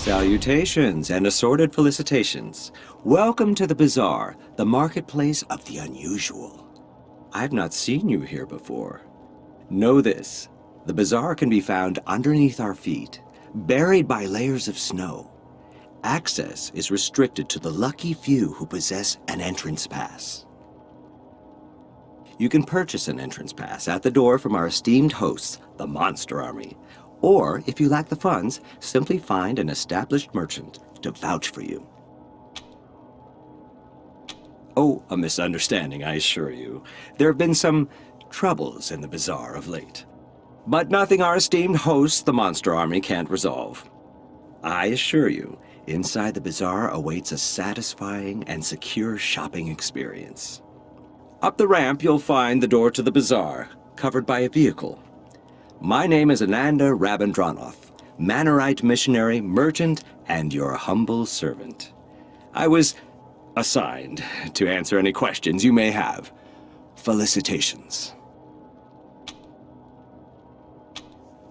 Salutations and assorted felicitations. Welcome to the Bazaar, the marketplace of the unusual. I've not seen you here before. Know this, the Bazaar can be found underneath our feet, buried by layers of snow. Access is restricted to the lucky few who possess an entrance pass. You can purchase an entrance pass at the door from our esteemed hosts, the Monster Army. Or, if you lack the funds, simply find an established merchant to vouch for you. Oh, a misunderstanding, I assure you. There have been some troubles in the Bazaar of late. But nothing our esteemed hosts, the Monster Army, can't resolve. I assure you, inside the Bazaar awaits a satisfying and secure shopping experience. Up the ramp, you'll find the door to the Bazaar, covered by a vehicle. My name is Ananda Rabindranath, Mannerite missionary, merchant, and your humble servant. I was assigned to answer any questions you may have. Felicitations.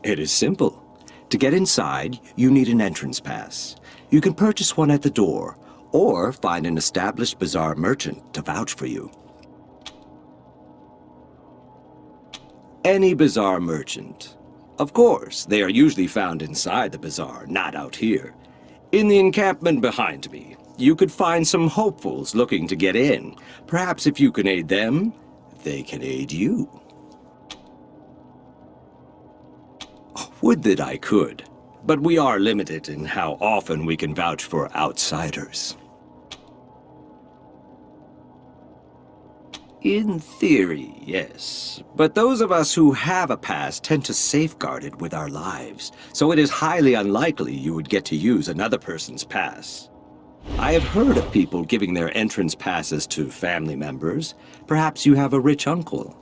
It is simple. To get inside, you need an entrance pass. You can purchase one at the door, or find an established Bazaar merchant to vouch for you. Any Bazaar merchant. Of course, they are usually found inside the Bazaar, not out here. In the encampment behind me, you could find some hopefuls looking to get in. Perhaps if you can aid them, they can aid you. Would that I could, but we are limited in how often we can vouch for outsiders. In theory, yes. But those of us who have a pass tend to safeguard it with our lives, so it is highly unlikely you would get to use another person's pass. I have heard of people giving their entrance passes to family members. Perhaps you have a rich uncle.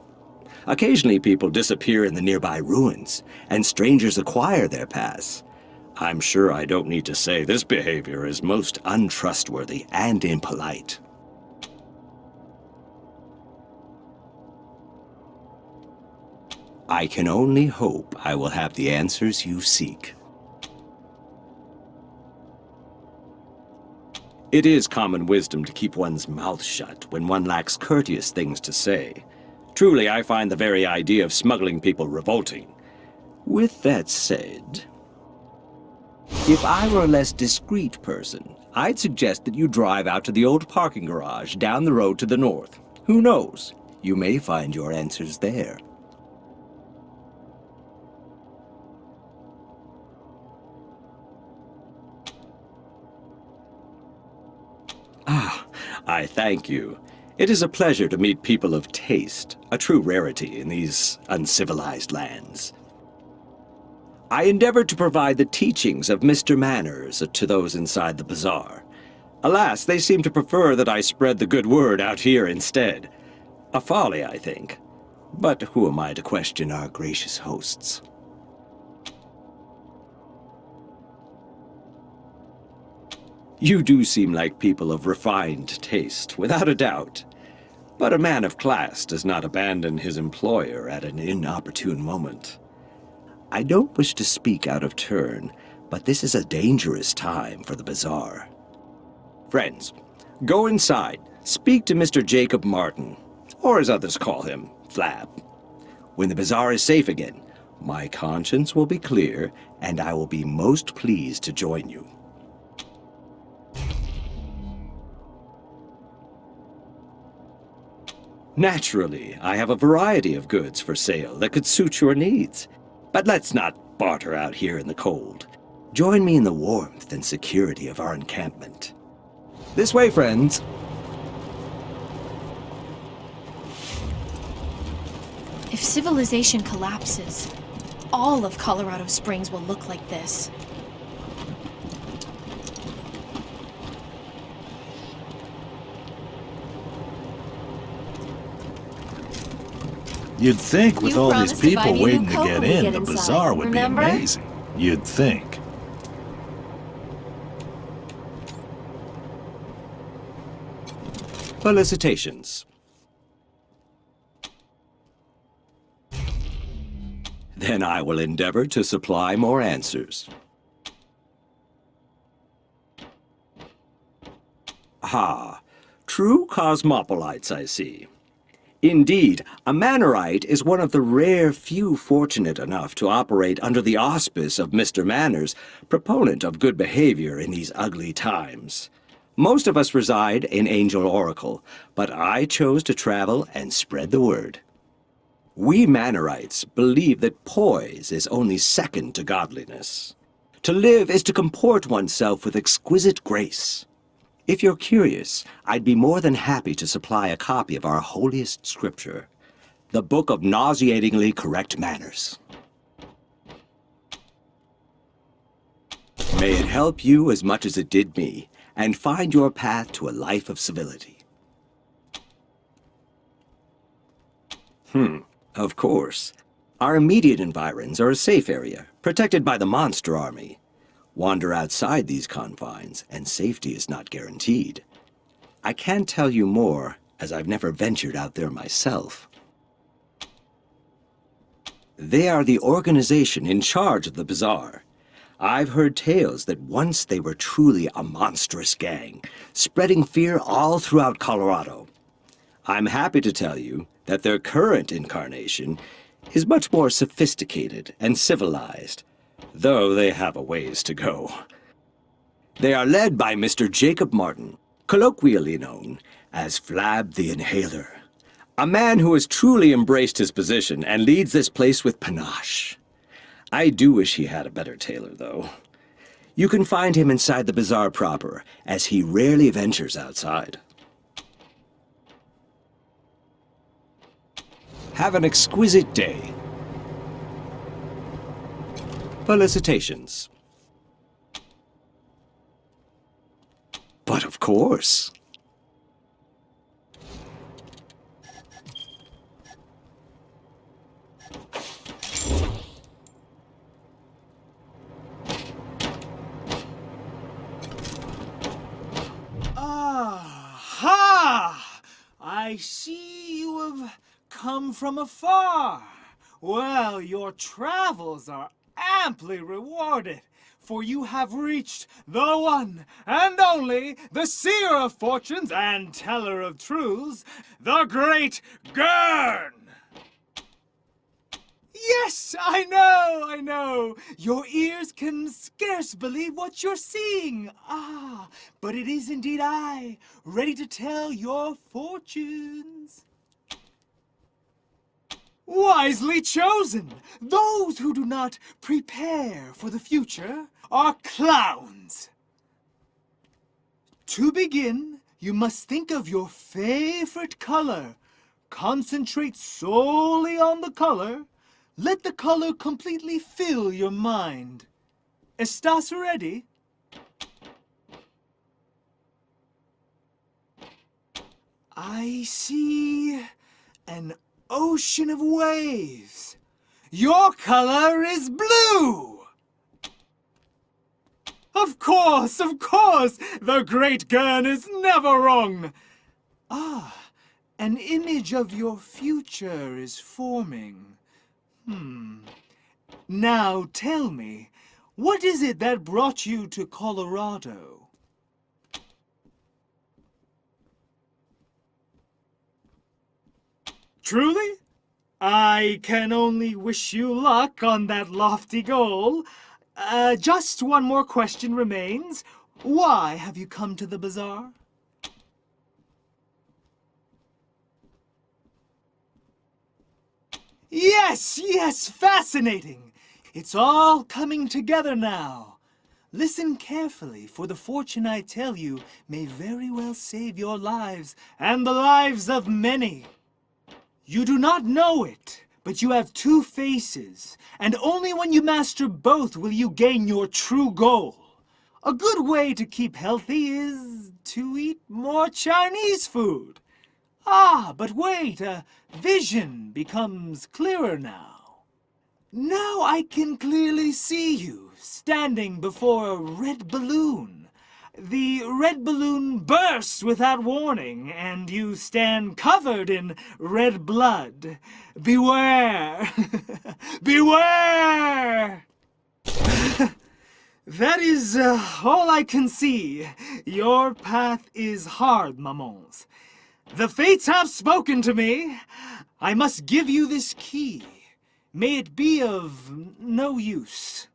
Occasionally people disappear in the nearby ruins, and strangers acquire their pass. I'm sure I don't need to say this behavior is most untrustworthy and impolite. I can only hope I will have the answers you seek. It is common wisdom to keep one's mouth shut when one lacks courteous things to say. Truly, I find the very idea of smuggling people revolting. With that said, if I were a less discreet person, I'd suggest that you drive out to the old parking garage down the road to the north. Who knows? You may find your answers there. I thank you. It is a pleasure to meet people of taste, a true rarity in these uncivilized lands. I endeavored to provide the teachings of Mr. Manners to those inside the Bazaar. Alas, they seem to prefer that I spread the good word out here instead. A folly, I think. But who am I to question our gracious hosts? You do seem like people of refined taste, without a doubt. But a man of class does not abandon his employer at an inopportune moment. I don't wish to speak out of turn, but this is a dangerous time for the Bazaar. Friends, go inside, speak to Mr. Jacob Martin, or as others call him, Flab. When the Bazaar is safe again, my conscience will be clear, and I will be most pleased to join you. Naturally, I have a variety of goods for sale that could suit your needs. But let's not barter out here in the cold. Join me in the warmth and security of our encampment. This way, friends. If civilization collapses, all of Colorado Springs will look like this. You'd think with all these people waiting to get in, the Bazaar would be amazing. You'd think. Felicitations. Then I will endeavor to supply more answers. Aha! True cosmopolites, I see. Indeed, a Mannerite is one of the rare few fortunate enough to operate under the auspice of Mr. Manners, proponent of good behavior in these ugly times. Most of us reside in Angel Oracle, but I chose to travel and spread the word. We Mannerites believe that poise is only second to godliness. To live is to comport oneself with exquisite grace. If you're curious, I'd be more than happy to supply a copy of our holiest scripture, the Book of Nauseatingly Correct Manners. May it help you as much as it did me, and find your path to a life of civility. Of course. Our immediate environs are a safe area, protected by the Monster Army. Wander outside these confines, and safety is not guaranteed. I can't tell you more, as I've never ventured out there myself. They are the organization in charge of the bazaar. I've heard tales that once they were truly a monstrous gang, spreading fear all throughout Colorado. I'm happy to tell you that their current incarnation is much more sophisticated and civilized, though they have a ways to go. They are led by Mr. Jacob Martin, colloquially known as Flab the Inhaler, a man who has truly embraced his position and leads this place with panache. I do wish he had a better tailor, though. You can find him inside the bazaar proper, as he rarely ventures outside. Have an exquisite day. Felicitations. But of course. Aha! I see you have come from afar. Well, your travels are amply rewarded, for you have reached the one and only, the seer of fortunes and teller of truths, the great Gurn! Yes, I know. Your ears can scarce believe what you're seeing. Ah, but it is indeed I, ready to tell your fortunes. Wisely chosen! Those who do not prepare for the future are clowns. To begin, you must think of your favorite color. Concentrate solely on the color. Let the color completely fill your mind. ¿Estás ready? I see an ocean of waves. Your color is blue! Of course! The great Gurn is never wrong! Ah, an image of your future is forming. Now tell me, what is it that brought you to Colorado? Truly? I can only wish you luck on that lofty goal. Just one more question remains. Why have you come to the bazaar? Yes, fascinating. It's all coming together now. Listen carefully, for the fortune I tell you may very well save your lives and the lives of many. You do not know it, but you have two faces, and only when you master both will you gain your true goal. A good way to keep healthy is to eat more Chinese food. Ah, but wait, vision becomes clearer now. Now I can clearly see you, standing before a red balloon. The red balloon bursts without warning, and you stand covered in red blood. Beware! Beware! That is all I can see. Your path is hard, Mamons. The fates have spoken to me. I must give you this key. May it be of no use.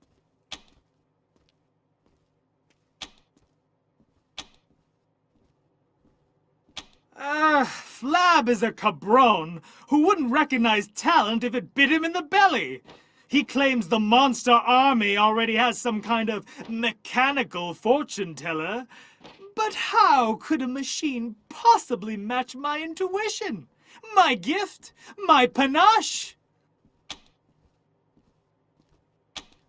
Flab is a cabron who wouldn't recognize talent if it bit him in the belly. He claims the monster army already has some kind of mechanical fortune teller. But how could a machine possibly match my intuition? My gift? My panache?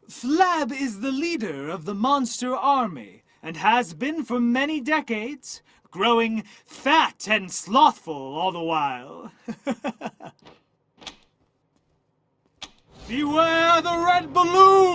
Flab is the leader of the monster army, and has been for many decades, growing fat and slothful all the while. Beware the red balloon!